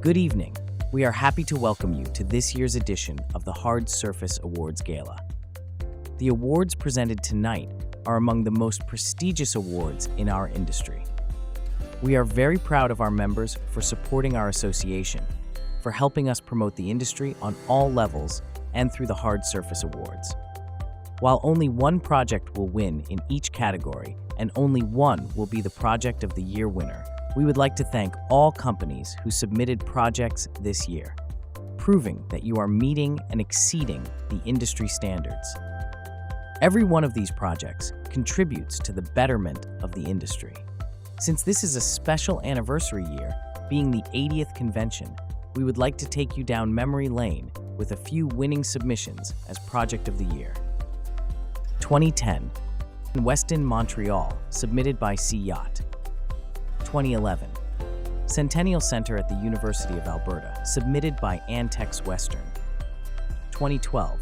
Good evening. We are happy to welcome you to this year's edition of the Hardsurface Awards Gala. The awards presented tonight are among the most prestigious awards in our industry. We are very proud of our members for supporting our association, for helping us promote the industry on all levels and through the Hardsurface Awards. While only one project will win in each category and only one will be the Project of the Year winner, we would like to thank all companies who submitted projects this year, proving that you are meeting and exceeding the industry standards. Every one of these projects contributes to the betterment of the industry. Since this is a special anniversary year, being the 80th convention, we would like to take you down memory lane with a few winning submissions as Project of the Year. 2010, Westin Montreal, submitted by Sea Yacht. 2011, Centennial Center at the University of Alberta, submitted by Antex Western. 2012,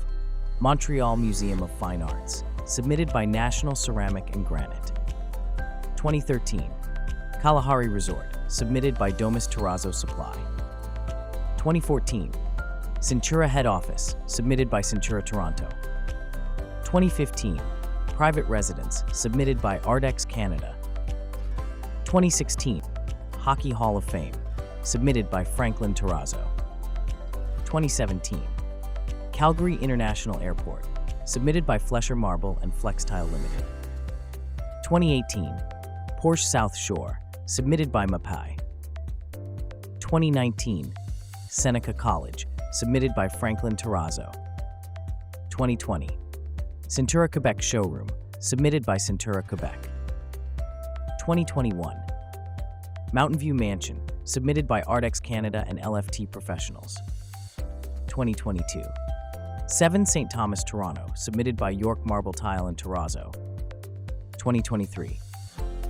Montreal Museum of Fine Arts, submitted by National Ceramic and Granite. 2013, Kalahari Resort, submitted by Domus Terrazzo Supply. 2014, Centura Head Office, submitted by Centura Toronto. 2015, Private Residence, submitted by Ardex Canada. 2016, Hockey Hall of Fame, submitted by Franklin Terrazzo. 2017, Calgary International Airport, submitted by Flesher Marble and Flextile Limited. 2018, Porsche South Shore, submitted by Mapai. 2019, Seneca College, submitted by Franklin Terrazzo. 2020, Centura Quebec Showroom, submitted by Centura Quebec. 2021, Mountain View Mansion, submitted by Ardex Canada and LFT Professionals. 2022, 7 St. Thomas Toronto, submitted by York Marble Tile and Terrazzo. 2023,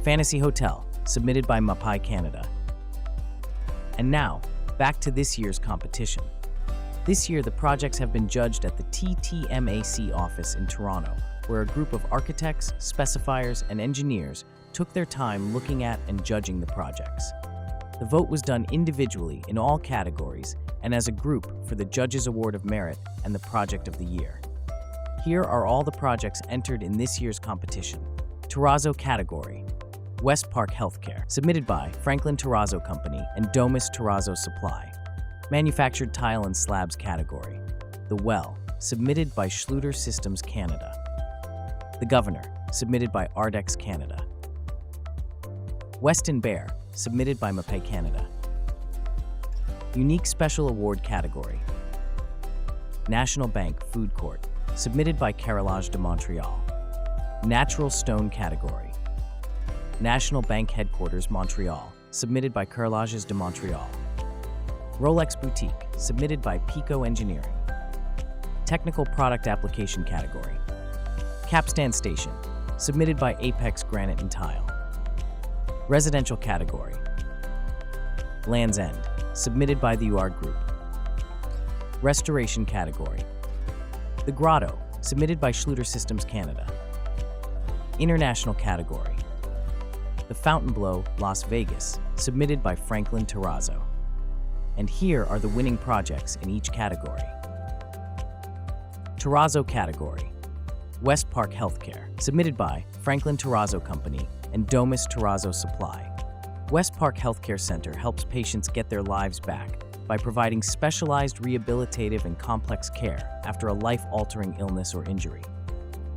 Fantasy Hotel, submitted by Mapai Canada. And now, back to this year's competition. This year, the projects have been judged at the TTMAC office in Toronto, where a group of architects, specifiers, and engineers took their time looking at and judging the projects. The vote was done individually in all categories and as a group for the Judges Award of Merit and the Project of the Year. Here are all the projects entered in this year's competition. Terrazzo category, West Park Healthcare, submitted by Franklin Terrazzo Company and Domus Terrazzo Supply. Manufactured Tile and Slabs category, The Well, submitted by Schluter Systems Canada. The Governor, submitted by Ardex Canada. Westin Bear, submitted by Mapai Canada. Unique Special Award category, National Bank Food Court, submitted by Carrelage de Montreal. Natural Stone category, National Bank Headquarters Montreal, submitted by Carrelages de Montreal. Rolex Boutique, submitted by Pico Engineering. Technical Product Application category, Capstan Station, submitted by Apex Granite and Tile. Residential category, Land's End, submitted by the UR Group. Restoration category, The Grotto, submitted by Schluter Systems Canada. International category, The Fontainebleau, Las Vegas, submitted by Franklin Terrazzo. And here are the winning projects in each category. Terrazzo category, West Park Healthcare, submitted by Franklin Terrazzo Company and Domus Terrazzo Supply. West Park Healthcare Center helps patients get their lives back by providing specialized rehabilitative and complex care after a life-altering illness or injury.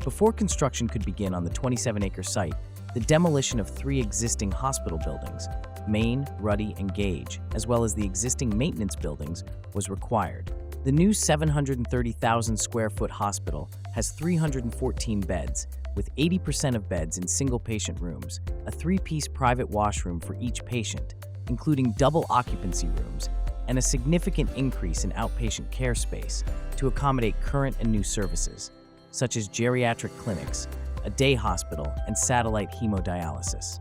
Before construction could begin on the 27-acre site, the demolition of 3 existing hospital buildings, Main, Ruddy, and Gage, as well as the existing maintenance buildings, was required. The new 730,000 square foot hospital has 314 beds, with 80% of beds in single patient rooms, a 3-piece private washroom for each patient, including double occupancy rooms, and a significant increase in outpatient care space to accommodate current and new services, such as geriatric clinics, a day hospital, and satellite hemodialysis.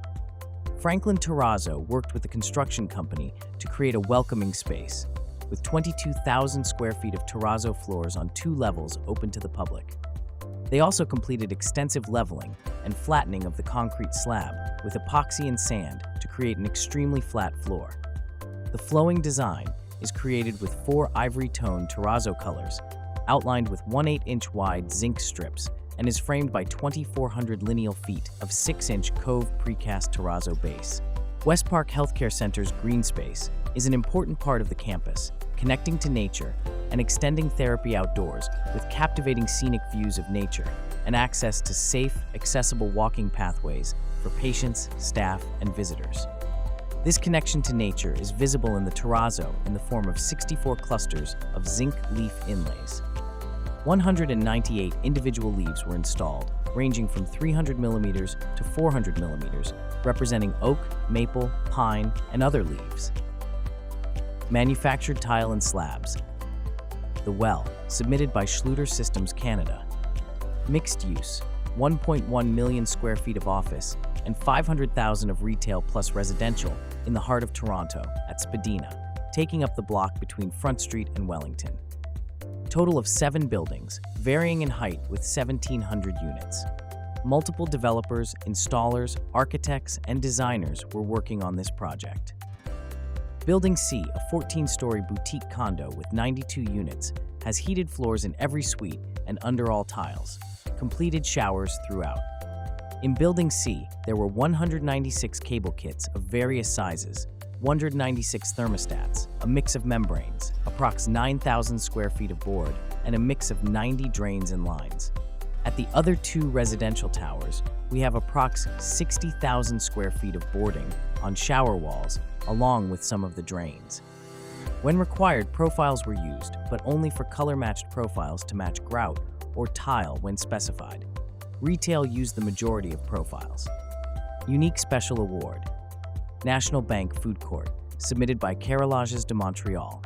Franklin Terrazzo worked with the construction company to create a welcoming space, with 22,000 square feet of terrazzo floors on 2 levels open to the public. They also completed extensive leveling and flattening of the concrete slab with epoxy and sand to create an extremely flat floor. The flowing design is created with 4 ivory-toned terrazzo colors, outlined with 1/8-inch wide zinc strips, and is framed by 2,400 lineal feet of 6-inch cove precast terrazzo base. West Park Healthcare Center's green space is an important part of the campus, connecting to nature and extending therapy outdoors with captivating scenic views of nature and access to safe, accessible walking pathways for patients, staff, and visitors. This connection to nature is visible in the terrazzo in the form of 64 clusters of zinc leaf inlays. 198 individual leaves were installed, ranging from 300 millimeters to 400 millimeters, representing oak, maple, pine, and other leaves. Manufactured tile and slabs. The Well, submitted by Schluter Systems Canada. Mixed use, 1.1 million square feet of office and 500,000 of retail plus residential in the heart of Toronto at Spadina, taking up the block between Front Street and Wellington. Total of 7 buildings, varying in height with 1,700 units. Multiple developers, installers, architects, and designers were working on this project. Building C, a 14-story boutique condo with 92 units, has heated floors in every suite and under all tiles, completed showers throughout. In Building C, there were 196 cable kits of various sizes, 196 thermostats, a mix of membranes, approx 9,000 square feet of board, and a mix of 90 drains and lines. At the other 2 residential towers, we have approx 60,000 square feet of boarding on shower walls, along with some of the drains. When required, profiles were used, but only for color-matched profiles to match grout or tile when specified. Retail used the majority of profiles. Unique Special Award. National Bank Food Court, submitted by Carrelages de Montreal,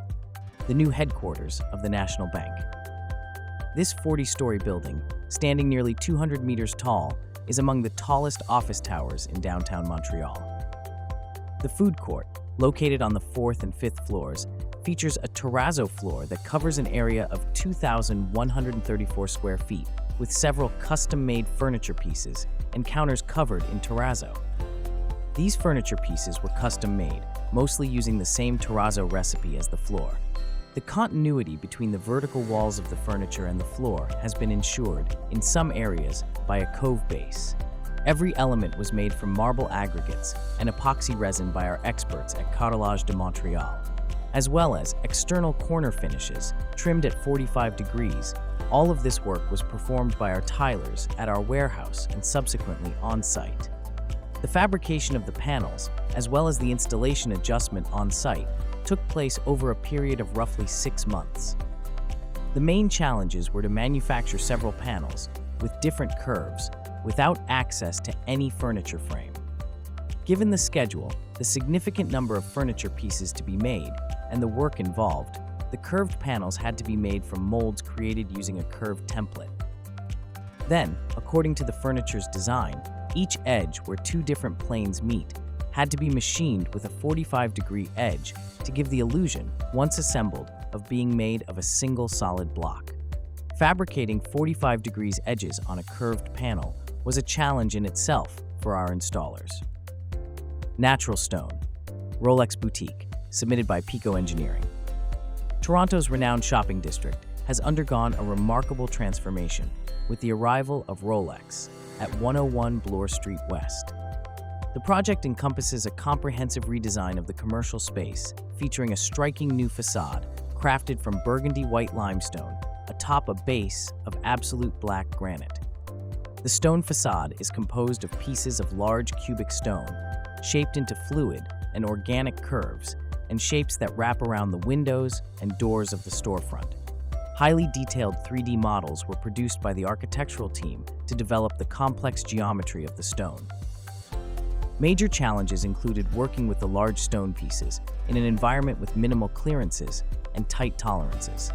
the new headquarters of the National Bank. This 40-story building, standing nearly 200 meters tall, is among the tallest office towers in downtown Montreal. The food court, located on the 4th and 5th floors, features a terrazzo floor that covers an area of 2,134 square feet, with several custom-made furniture pieces and counters covered in terrazzo. These furniture pieces were custom-made, mostly using the same terrazzo recipe as the floor. The continuity between the vertical walls of the furniture and the floor has been ensured, in some areas, by a cove base. Every element was made from marble aggregates and epoxy resin by our experts at Carrelages de Montreal, as well as external corner finishes, trimmed at 45 degrees. All of this work was performed by our tilers at our warehouse and subsequently on-site. The fabrication of the panels, as well as the installation adjustment on-site, took place over a period of roughly 6 months. The main challenges were to manufacture several panels with different curves without access to any furniture frame. Given the schedule, the significant number of furniture pieces to be made, and the work involved, the curved panels had to be made from molds created using a curved template. Then, according to the furniture's design, each edge where 2 different planes meet had to be machined with a 45-degree edge to give the illusion, once assembled, of being made of a single solid block. Fabricating 45 degrees edges on a curved panel was a challenge in itself for our installers. Natural Stone, Rolex Boutique, submitted by Pico Engineering. Toronto's renowned shopping district has undergone a remarkable transformation with the arrival of Rolex at 101 Bloor Street West. The project encompasses a comprehensive redesign of the commercial space, featuring a striking new facade crafted from burgundy white limestone atop a base of absolute black granite. The stone facade is composed of pieces of large cubic stone, shaped into fluid and organic curves, and shapes that wrap around the windows and doors of the storefront. Highly detailed 3D models were produced by the architectural team to develop the complex geometry of the stone. Major challenges included working with the large stone pieces in an environment with minimal clearances and tight tolerances.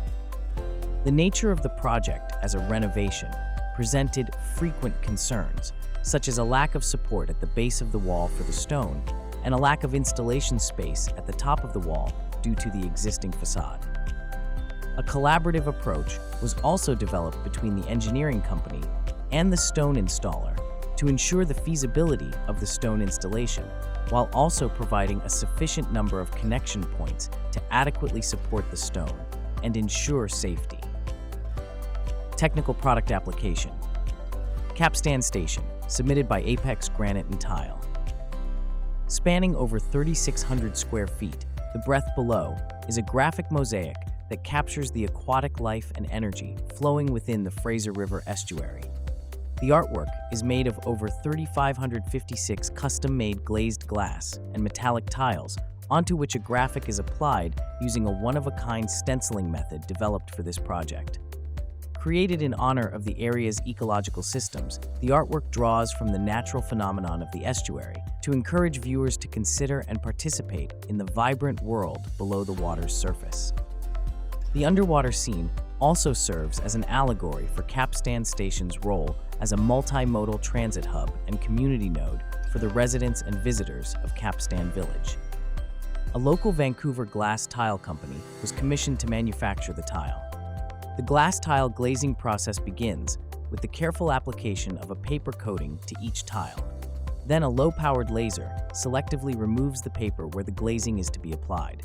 The nature of the project as a renovation presented frequent concerns, such as a lack of support at the base of the wall for the stone and a lack of installation space at the top of the wall due to the existing facade. A collaborative approach was also developed between the engineering company and the stone installer to ensure the feasibility of the stone installation, while also providing a sufficient number of connection points to adequately support the stone and ensure safety. Technical product application. Capstan station, submitted by Apex Granite and Tile. Spanning over 3,600 square feet, the Breath Below is a graphic mosaic that captures the aquatic life and energy flowing within the Fraser River estuary. The artwork is made of over 3,556 custom-made glazed glass and metallic tiles onto which a graphic is applied using a one-of-a-kind stenciling method developed for this project. Created in honor of the area's ecological systems, the artwork draws from the natural phenomenon of the estuary to encourage viewers to consider and participate in the vibrant world below the water's surface. The underwater scene also serves as an allegory for Capstan Station's role as a multimodal transit hub and community node for the residents and visitors of Capstan Village. A local Vancouver glass tile company was commissioned to manufacture the tile. The glass tile glazing process begins with the careful application of a paper coating to each tile. Then a low-powered laser selectively removes the paper where the glazing is to be applied.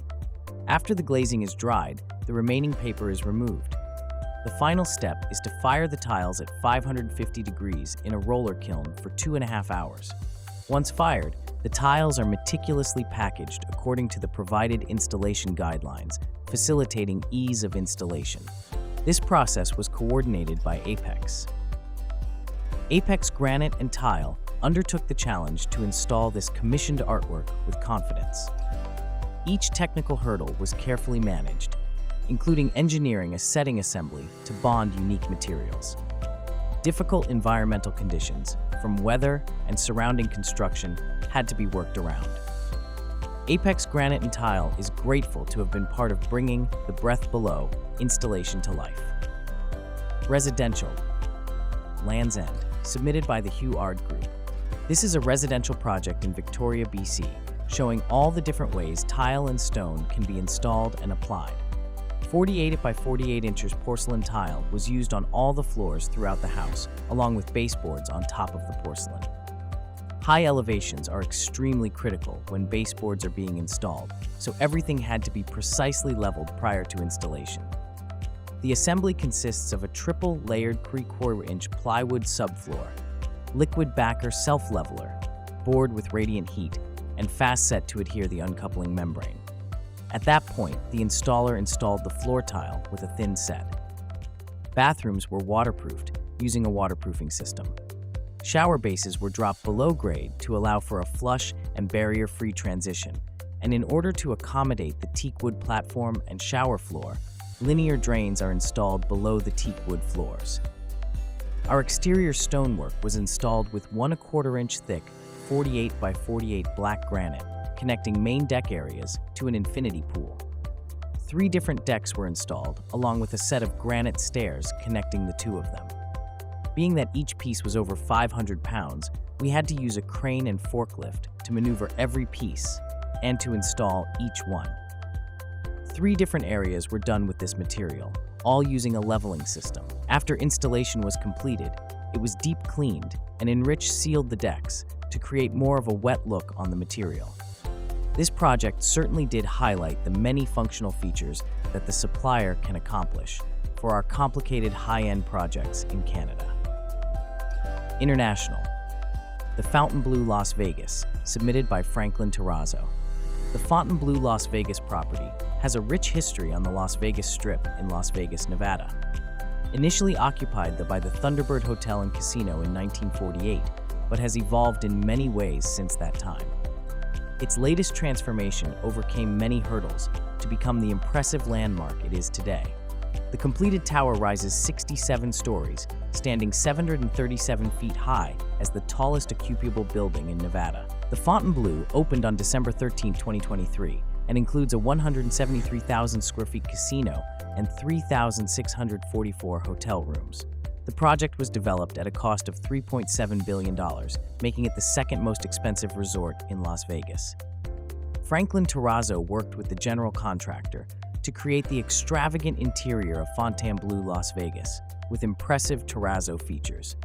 After the glazing is dried, the remaining paper is removed. The final step is to fire the tiles at 550 degrees in a roller kiln for 2.5 hours. Once fired, the tiles are meticulously packaged according to the provided installation guidelines, facilitating ease of installation. This process was coordinated by Apex. Apex Granite and Tile undertook the challenge to install this commissioned artwork with confidence. Each technical hurdle was carefully managed, including engineering a setting assembly to bond unique materials. Difficult environmental conditions, from weather and surrounding construction, had to be worked around. Apex Granite and Tile is grateful to have been part of bringing the Breath Below installation to life. Residential. Land's End, submitted by the Hugh Ard Group. This is a residential project in Victoria, BC, showing all the different ways tile and stone can be installed and applied. 48 by 48 inches porcelain tile was used on all the floors throughout the house, along with baseboards on top of the porcelain. High elevations are extremely critical when baseboards are being installed, so everything had to be precisely leveled prior to installation. The assembly consists of a triple-layered 3/4-inch plywood subfloor, liquid backer self-leveler, board with radiant heat, and fast set to adhere the uncoupling membrane. At that point, the installer installed the floor tile with a thin set. Bathrooms were waterproofed using a waterproofing system. Shower bases were dropped below grade to allow for a flush and barrier-free transition, and in order to accommodate the teak wood platform and shower floor, linear drains are installed below the teak wood floors. Our exterior stonework was installed with 1/4-inch thick 48 by 48 black granite, connecting main deck areas to an infinity pool. 3 different decks were installed, along with a set of granite stairs connecting the 2 of them. Being that each piece was over 500 pounds, we had to use a crane and forklift to maneuver every piece and to install each one. 3 different areas were done with this material, all using a leveling system. After installation was completed, it was deep cleaned and enriched sealed the decks to create more of a wet look on the material. This project certainly did highlight the many functional features that the supplier can accomplish for our complicated high-end projects in Canada. International. The Fontainebleau Las Vegas, submitted by Franklin Terrazzo. The Fontainebleau Las Vegas property has a rich history on the Las Vegas Strip in Las Vegas, Nevada. Initially occupied by the Thunderbird Hotel and Casino in 1948, but has evolved in many ways since that time. Its latest transformation overcame many hurdles to become the impressive landmark it is today. The completed tower rises 67 stories, standing 737 feet high as the tallest occupable building in Nevada. The Fontainebleau opened on December 13, 2023, and includes a 173,000 square feet casino and 3,644 hotel rooms. The project was developed at a cost of $3.7 billion, making it the second most expensive resort in Las Vegas. Franklin Terrazzo worked with the general contractor to create the extravagant interior of Fontainebleau Las Vegas with impressive terrazzo features.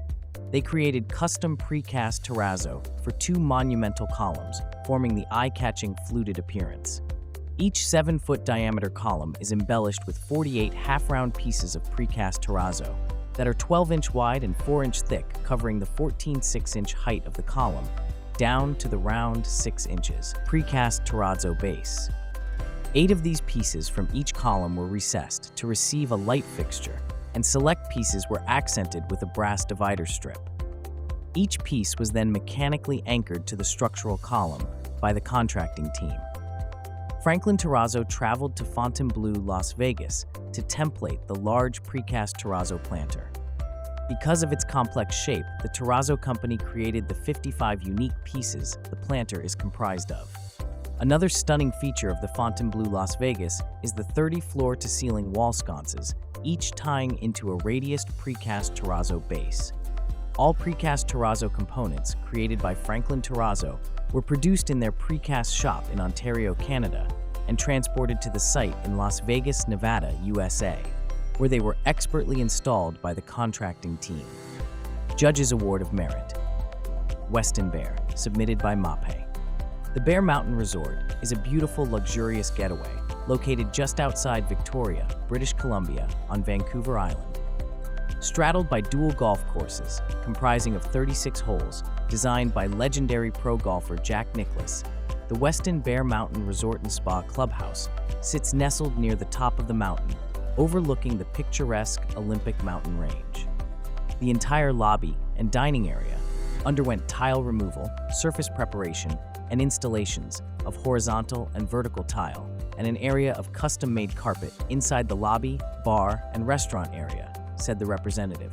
They created custom precast terrazzo for 2 monumental columns, forming the eye-catching fluted appearance. Each 7-foot diameter column is embellished with 48 half-round pieces of precast terrazzo that are 12-inch wide and 4-inch thick, covering the 14 6-inch height of the column down to the round 6 inches precast terrazzo base. 8 of these pieces from each column were recessed to receive a light fixture, and select pieces were accented with a brass divider strip. Each piece was then mechanically anchored to the structural column by the contracting team. Franklin Terrazzo traveled to Fontainebleau, Las Vegas, to template the large precast terrazzo planter. Because of its complex shape, the terrazzo company created the 55 unique pieces the planter is comprised of. Another stunning feature of the Fontainebleau, Las Vegas is the 30 floor-to-ceiling wall sconces, each tying into a radiused precast terrazzo base. All precast terrazzo components, created by Franklin Terrazzo, were produced in their precast shop in Ontario, Canada, and transported to the site in Las Vegas, Nevada, USA, where they were expertly installed by the contracting team. Judges Award of Merit. Weston Bear, submitted by MAPE. The Bear Mountain Resort is a beautiful, luxurious getaway located just outside Victoria, British Columbia, on Vancouver Island. Straddled by dual golf courses, comprising of 36 holes, designed by legendary pro golfer Jack Nicklaus, the Weston Bear Mountain Resort and Spa Clubhouse sits nestled near the top of the mountain, overlooking the picturesque Olympic mountain range. The entire lobby and dining area underwent tile removal, surface preparation, and installations of horizontal and vertical tile, and an area of custom-made carpet inside the lobby, bar, and restaurant area, said the representative.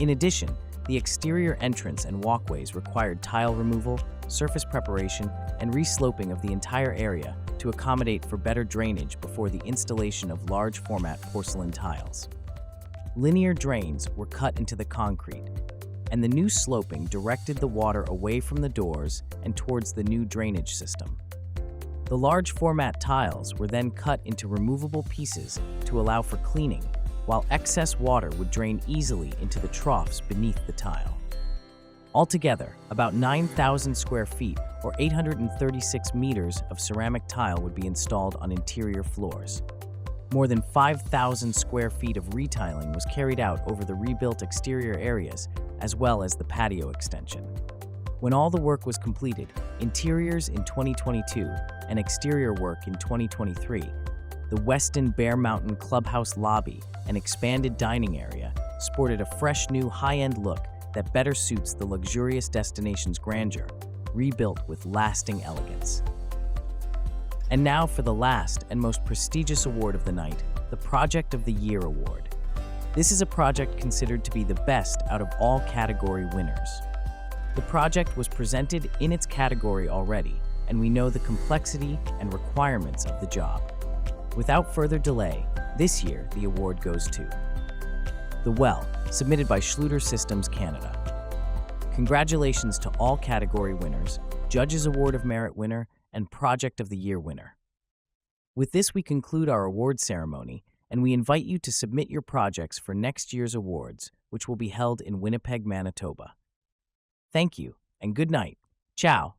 In addition, the exterior entrance and walkways required tile removal, surface preparation, and resloping of the entire area to accommodate for better drainage before the installation of large-format porcelain tiles. Linear drains were cut into the concrete, and the new sloping directed the water away from the doors and towards the new drainage system. The large-format tiles were then cut into removable pieces to allow for cleaning, while excess water would drain easily into the troughs beneath the tile. Altogether, about 9,000 square feet or 836 meters of ceramic tile would be installed on interior floors. More than 5,000 square feet of retiling was carried out over the rebuilt exterior areas, as well as the patio extension. When all the work was completed, interiors in 2022 and exterior work in 2023, the Weston Bear Mountain Clubhouse lobby and expanded dining area sported a fresh new high-end look that better suits the luxurious destination's grandeur, rebuilt with lasting elegance. And now for the last and most prestigious award of the night, the Project of the Year Award. This is a project considered to be the best out of all category winners. The project was presented in its category already, and we know the complexity and requirements of the job. Without further delay, this year the award goes to The Well, submitted by Schluter Systems Canada. Congratulations to all category winners, Judges Award of Merit winner, and Project of the Year winner. With this, we conclude our award ceremony, and we invite you to submit your projects for next year's awards, which will be held in Winnipeg, Manitoba. Thank you, and good night. Ciao.